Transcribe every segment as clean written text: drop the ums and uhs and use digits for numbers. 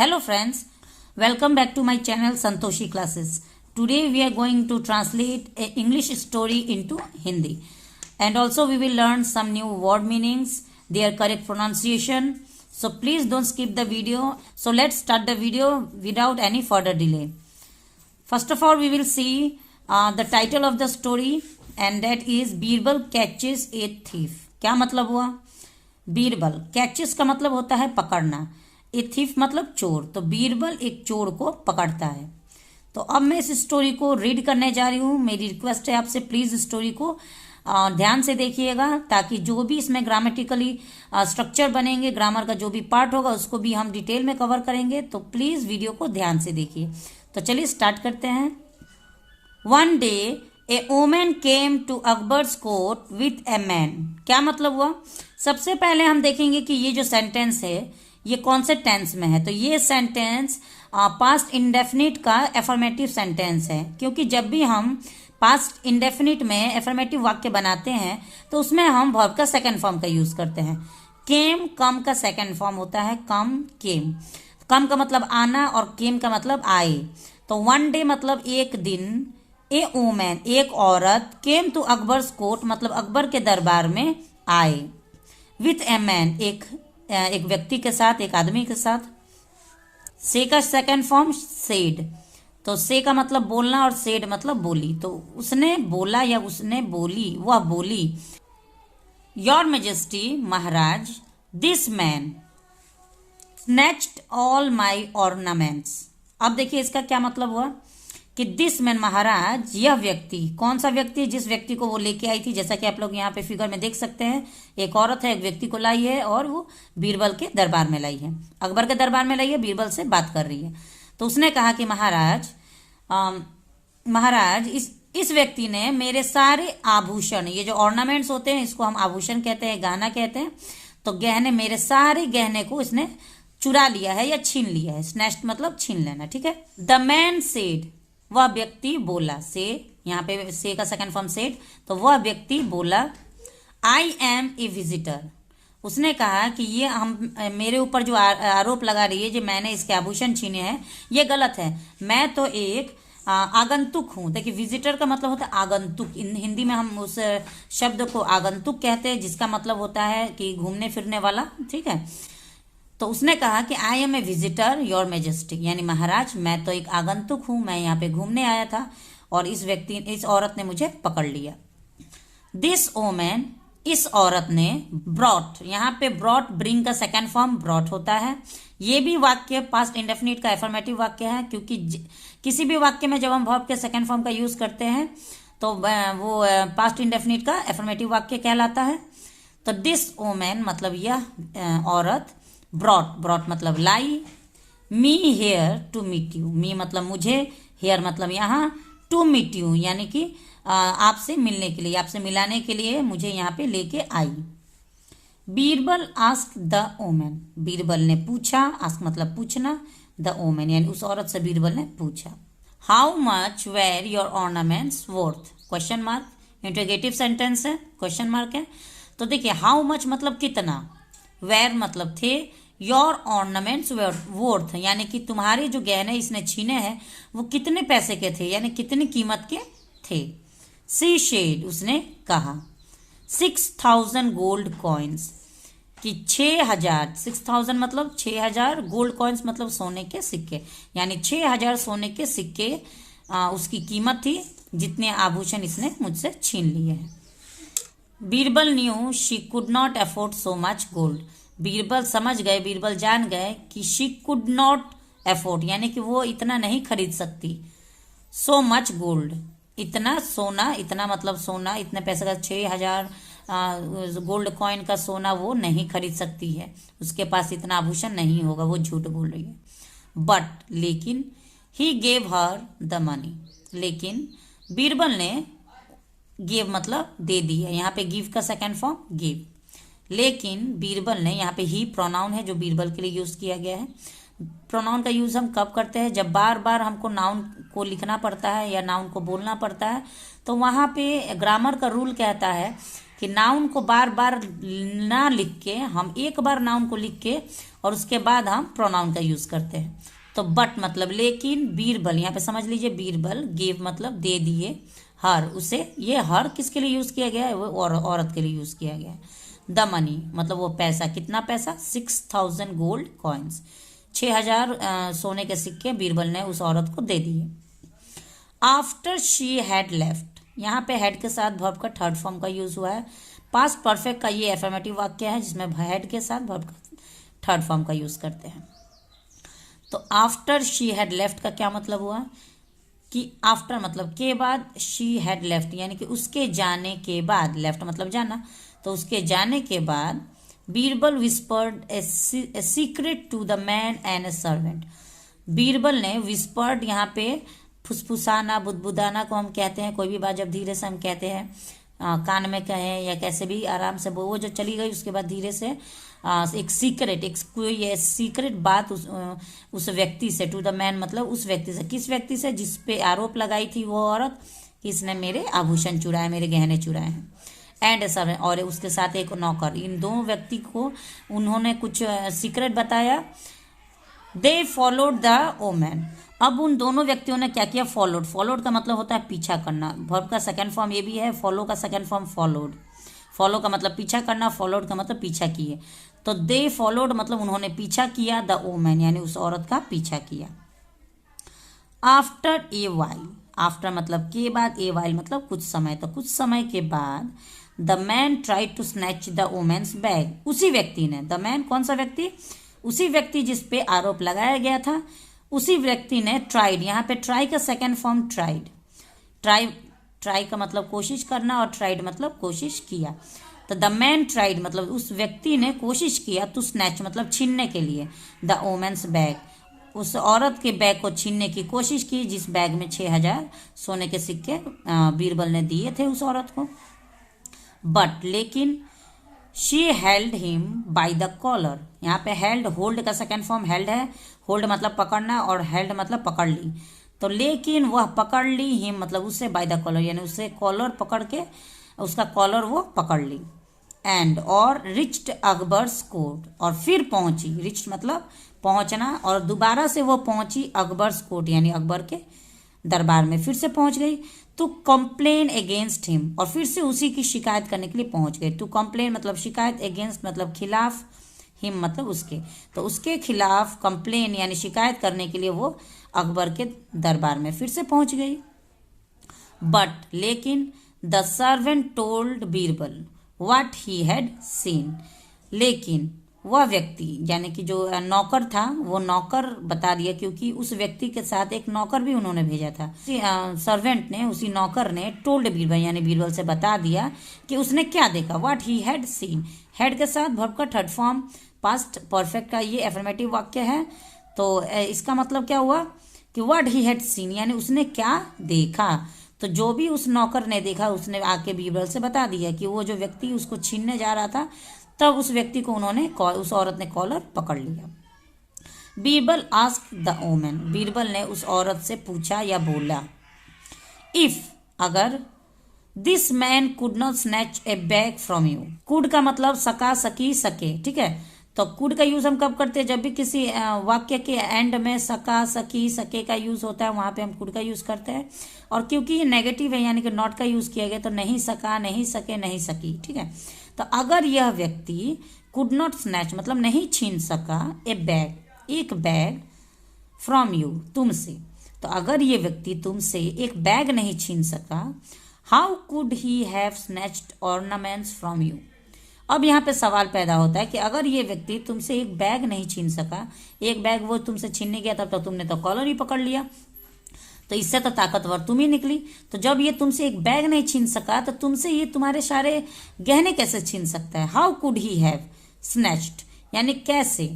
Hello friends, welcome back to my channel Santoshi Classes. Today we are going to translate a English story into Hindi, and also we will learn some new word meanings, their correct pronunciation. So please don't skip the video. So let's start the video without any further delay. First of all, we will see the title of the story, and that is Birbal catches a thief. क्या मतलब हुआ? Birbal catches का मतलब होता है पकड़ना, a thief मतलब चोर। तो बीरबल एक चोर को पकड़ता है। तो अब मैं इस स्टोरी को रीड करने जा रही हूँ। मेरी रिक्वेस्ट है आपसे, प्लीज स्टोरी को ध्यान से देखिएगा, ताकि जो भी इसमें ग्रामेटिकली स्ट्रक्चर बनेंगे, ग्रामर का जो भी पार्ट होगा उसको भी हम डिटेल में कवर करेंगे। तो प्लीज वीडियो को ध्यान से देखिए। तो चलिए स्टार्ट करते हैं। One day a woman came to Akbar's court with a man. क्या मतलब हुआ? सबसे पहले हम देखेंगे कि ये जो सेंटेंस है ये कौन से टेंस में है। तो ये सेंटेंस पास्ट इंडेफिनिट का एफर्मेटिव सेंटेंस है, क्योंकि जब भी हम पास्ट इंडेफिनिट में एफर्मेटिव वाक्य बनाते हैं तो उसमें हम वर्ब का सेकंड फॉर्म का यूज करते हैं। केम कम का सेकंड फॉर्म होता है कम केम। कम का मतलब आना और केम का मतलब आए। तो वन डे मतलब एक दिन, ए वोमन एक औरत, केम टू अकबर्स कोर्ट मतलब अकबर के दरबार में आए, विथ ए मैन एक व्यक्ति के साथ, एक आदमी के साथ। से का सेकंड फॉर्म सेड। तो से का मतलब बोलना और सेड मतलब बोली। तो उसने बोला या उसने बोली, वह बोली, your majesty Maharaj, this man snatched all my ornaments. अब देखिए इसका क्या मतलब हुआ कि दिस मैन महाराज, यह व्यक्ति, कौन सा व्यक्ति? जिस व्यक्ति को वो लेके आई थी। जैसा कि आप लोग यहाँ पे फिगर में देख सकते हैं, एक औरत है, एक व्यक्ति को लाई है और वो बीरबल के दरबार में लाई है, अकबर के दरबार में लाई है, बीरबल से बात कर रही है। तो उसने कहा कि महाराज इस व्यक्ति ने मेरे सारे आभूषण, ये जो ऑर्नामेंट्स होते हैं इसको हम आभूषण कहते हैं, गहना कहते हैं। तो गहने, मेरे सारे गहने को इसने चुरा लिया है या छीन लिया है। स्नैच्ड मतलब छीन लेना, ठीक है। द मैन सेड, वह व्यक्ति बोला। से यहाँ पे से का सेकंड फॉर्म सेड। तो वह व्यक्ति बोला, आई एम ए विजिटर। उसने कहा कि ये हम मेरे ऊपर जो आरोप लगा रही है, जो मैंने इसके आभूषण छीने हैं, ये गलत है। मैं तो एक आगंतुक हूँ। देखिए विजिटर का मतलब होता है आगंतुक। हिंदी में हम उस शब्द को आगंतुक कहते हैं, जिसका मतलब होता है कि घूमने फिरने वाला, ठीक है। तो उसने कहा कि I am a visitor your majesty, यानी महाराज मैं तो एक आगंतुक हूं, मैं यहाँ पे घूमने आया था और इस औरत ने मुझे पकड़ लिया। दिस वोमन, इस औरत ने, ब्रॉट, यहाँ पे ब्रॉट ब्रिंग का सेकंड फॉर्म ब्रॉट होता है। ये भी वाक्य पास्ट इंडेफिनिट का एफर्मेटिव वाक्य है, क्योंकि किसी भी वाक्य में जब हम वर्ब के सेकंड फॉर्म का यूज करते हैं तो वो पास्ट इंडेफिनिट का एफर्मेटिव वाक्य कहलाता है। तो दिस वोमन मतलब यह औरत, ब्रॉट मतलब लाई, me here to meet you, me मतलब मुझे, हेयर मतलब यहाँ, टू मीट यू यानी कि आपसे मिलने के लिए, आपसे मिलाने के लिए मुझे यहाँ पे लेके आई। Birbal ask the woman, Birbal ने पूछा, आस्क मतलब पूछना, द वोमन यानी उस औरत से बीरबल ने पूछा। How much were your ornaments worth, question mark, interrogative sentence है, क्वेश्चन मार्क है। तो देखिए हाउ मच मतलब कितना, वेर मतलब थे, योर ऑर्नामेंट्स वोर्थ यानी कि तुम्हारे जो गहने इसने छीने हैं वो कितने पैसे के थे, यानी कितनी कीमत के थे। सी शेड, उसने कहा, 6,000 गोल्ड कॉइन्स, कि 6,000, 6,000 मतलब 6,000, गोल्ड कॉइन्स मतलब सोने के सिक्के, यानी 6,000 सोने के सिक्के उसकी कीमत थी, जितने आभूषण इसने मुझसे छीन लिए हैं। Birbal knew she could not afford so much gold, Birbal समझ गए, बीरबल जान गए कि शी कुड नॉट अफोर्ड यानी कि वो इतना नहीं खरीद सकती, सो मच गोल्ड इतना सोना, इतना मतलब सोना, इतने पैसे का 6,000 गोल्ड कॉइन का सोना वो नहीं खरीद सकती है, उसके पास इतना आभूषण नहीं होगा, वो झूठ बोल रही है। बट लेकिन, he gave her the money, लेकिन बीरबल ने, गिव मतलब दे दी है, यहाँ पे गिव का सेकंड फॉर्म गिव। लेकिन बीरबल ने, यहाँ पे ही प्रोनाउन है जो बीरबल के लिए यूज किया गया है। प्रोनाउन का यूज हम कब करते हैं? जब बार बार हमको नाउन को लिखना पड़ता है या नाउन को बोलना पड़ता है, तो वहाँ पे ग्रामर का रूल कहता है कि नाउन को बार बार ना लिख के हम एक बार नाउन को लिख के और उसके बाद हम प्रोनाउन का यूज करते हैं। तो बट मतलब लेकिन, बीरबल यहाँ पे समझ लीजिए, बीरबल, गिव मतलब दे दिए, हर उसे, ये हर किसके लिए यूज किया गया है, वो औरत के लिए यूज किया गया है। द मनी मतलब वो पैसा, कितना पैसा, 6000 गोल्ड कॉइन्स, 6000 सोने के सिक्के बीरबल ने उस औरत को दे दिए। आफ्टर शी हैड लेफ्ट, यहाँ पे हैड के साथ वर्ब का थर्ड फॉर्म का यूज हुआ है। पास्ट परफेक्ट का ये एफर्मेटिव वाक्य है जिसमें हैड के साथ वर्ब का थर्ड फॉर्म का यूज करते हैं। तो आफ्टर शी हैड लेफ्ट का क्या मतलब हुआ कि आफ्टर मतलब के बाद, शी हैड लेफ्ट यानी कि उसके जाने के बाद, लेफ्ट मतलब जाना, तो उसके जाने के बाद Birbal whispered a secret to the man and a servant. Birbal ने विस्पर्ड, यहाँ पे फुसफुसाना, बुदबुदाना को हम कहते हैं, कोई भी बात जब धीरे से हम कहते हैं, कान में कहें या कैसे भी आराम से, वो जो चली गई उसके बाद धीरे से एक सीक्रेट, एक कोई सीक्रेट बात उस व्यक्ति से, टू द मैन मतलब उस व्यक्ति से, किस व्यक्ति से, जिस पे आरोप लगाई थी वो औरत कि इसने मेरे आभूषण चुराए, मेरे गहने चुराए हैं। एंड सर, और उसके साथ एक नौकर, इन दोनों व्यक्ति को उन्होंने कुछ सीक्रेट बताया। दे फॉलोड द ओमैन, अब उन दोनों व्यक्तियों ने क्या किया, फॉलोड, फॉलोड का मतलब होता है पीछा करना, वर्ब का सेकंड फॉर्म ये भी है, फॉलो का सेकंड फॉर्म फॉलोड, फॉलो का मतलब पीछा करना, फॉलोड का मतलब पीछा किए। तो दे फॉलोड मतलब उन्होंने पीछा किया, द ओमैन यानी उस औरत का पीछा किया। आफ्टर ए वाइल, आफ्टर मतलब के बाद, ए वाइल मतलब कुछ समय, तो कुछ समय के बाद the man try to snatch the woman's bag, उसी व्यक्ति ने, द मैन कौन सा व्यक्ति, उसी व्यक्ति जिस पे आरोप लगाया गया था, उसी व्यक्ति ने ट्राइड, यहाँ पे ट्राई का सेकेंड फॉर्म ट्राइड, ट्राई का मतलब कोशिश करना और ट्राइड मतलब कोशिश किया। तो द मैन ट्राइड मतलब उस व्यक्ति ने कोशिश किया, टू स्नैच मतलब छीनने के लिए, द वोमेन्स बैग, उस औरत के बैग को छीनने की कोशिश की जिस बैग में 6000 सोने के सिक्के बीरबल ने दिए थे उस औरत को। बट लेकिन, she held him by the collar, यहाँ पे हेल्ड, होल्ड का सेकेंड फॉर्म हेल्ड है, होल्ड मतलब पकड़ना और हेल्ड मतलब पकड़ ली। तो लेकिन वह पकड़ ली, हिम मतलब उससे, बाय द कॉलर यानी उससे कॉलर पकड़ के, उसका कॉलर वो पकड़ ली। एंड और रिच्ड अकबर्स कोर्ट, और फिर पहुंची, रिच्ड मतलब पहुंचना, और दोबारा से वो पहुंची अकबर्स कोर्ट यानी अकबर के दरबार में फिर से पहुंच गई। टू कंप्लेन अगेंस्ट हिम, और फिर से उसी की शिकायत करने के लिए पहुंच गए। टू कंप्लेन मतलब शिकायत, अगेंस्ट मतलब खिलाफ, हिम मतलब उसके, तो उसके खिलाफ कंप्लेन यानी शिकायत करने के लिए वो अकबर के दरबार में फिर से पहुंच गई। बट लेकिन, the servant told Birbal what he had seen, लेकिन वह व्यक्ति यानी कि जो नौकर था वो नौकर बता दिया, क्योंकि उस व्यक्ति के साथ एक नौकर भी उन्होंने भेजा था। सर्वेंट ने, उसी नौकर ने टोल्ड बीरबल यानी बीरबल से बता दिया कि उसने क्या देखा, what he had seen, had के साथ वर्ब का थर्ड फॉर्म पास्ट परफेक्ट का ये एफर्मेटिव वाक्य है। तो इसका मतलब क्या हुआ कि व्हाट ही हैड सीन यानी उसने क्या देखा। तो जो भी उस नौकर ने देखा उसने आके बीरबल से बता दिया कि वो जो व्यक्ति उसको छीनने जा रहा था, तब उस व्यक्ति को उस औरत ने कॉलर पकड़ लिया। बीरबल आस्क द ओमन, बीरबल ने उस औरत से पूछा या बोला, इफ अगर, this man could not snatch A bag from you, could का मतलब सका, सकी, सके, ठीक है। तो कुड का यूज हम कब करते हैं, जब भी किसी वाक्य के एंड में सका, सकी, सके का यूज होता है, वहां पे हम कुड का यूज करते हैं। और क्योंकि ये नेगेटिव है यानी कि नॉट का यूज किया गया, तो नहीं सका, नहीं सके, नहीं सकी, ठीक है। तो अगर यह व्यक्ति कुड नॉट स्नैच मतलब नहीं छीन सका, ए बैग, एक बैग, फ्रॉम यू तुमसे, तो अगर ये व्यक्ति तुमसे एक बैग नहीं छीन सका, how could he have snatched ornaments from you. अब यहाँ पे सवाल पैदा होता है कि अगर ये व्यक्ति तुमसे एक बैग नहीं छीन सका, एक बैग वो तुमसे छीनने गया था, तो तुमने तो कॉलर ही पकड़ लिया, तो इससे तो ताकतवर तुम ही निकली। तो जब ये तुमसे एक बैग नहीं छीन सका, तो तुमसे ये तुम्हारे सारे गहने कैसे छीन सकता है। How could he have snatched यानी कैसे,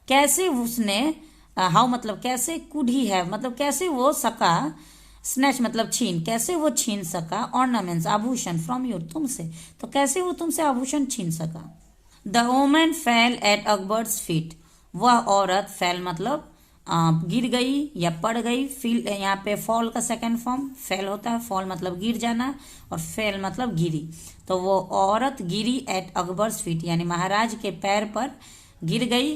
कैसे उसने, हाउ मतलब कैसे, कुड ही हैव मतलब कैसे वो सका, स्नैच मतलब छीन, कैसे वो छीन सका, ऑर्नामेंट्स आभूषण, फ्रॉम यू तुमसे, तो कैसे वो तुमसे आभूषण छीन सका। The woman fell at Akbar's feet, वह औरत, फेल मतलब गिर गई या पड़ गई। फील यहाँ पे फॉल का सेकंड फॉर्म फेल होता है। फॉल मतलब गिर जाना और फेल मतलब गिरी। तो वो औरत गिरी एट अकबर्स फीट, यानी महाराज के पैर पर गिर गई।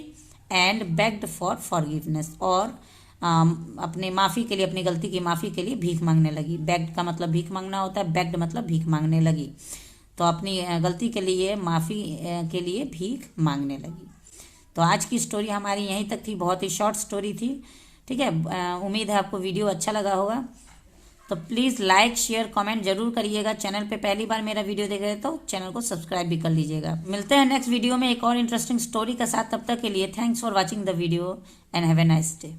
एंड बेग्ड फॉर फॉरगिवनेस, और अपने माफ़ी के लिए, अपनी गलती की माफ़ी के लिए भीख मांगने लगी। बेग्ड का मतलब भीख मांगना होता है, बेग्ड मतलब भीख मांगने लगी। तो अपनी गलती के लिए, माफ़ी के लिए भीख मांगने लगी। तो आज की स्टोरी हमारी यहीं तक थी, बहुत ही शॉर्ट स्टोरी थी। ठीक है, उम्मीद है आपको वीडियो अच्छा लगा होगा। तो प्लीज़ लाइक शेयर कमेंट जरूर करिएगा। चैनल पे पहली बार मेरा वीडियो देख रहे हैं तो चैनल को सब्सक्राइब भी कर लीजिएगा। मिलते हैं नेक्स्ट वीडियो में एक और इंटरेस्टिंग स्टोरी के साथ। तब तक के लिए thanks for watching the video and have a nice day.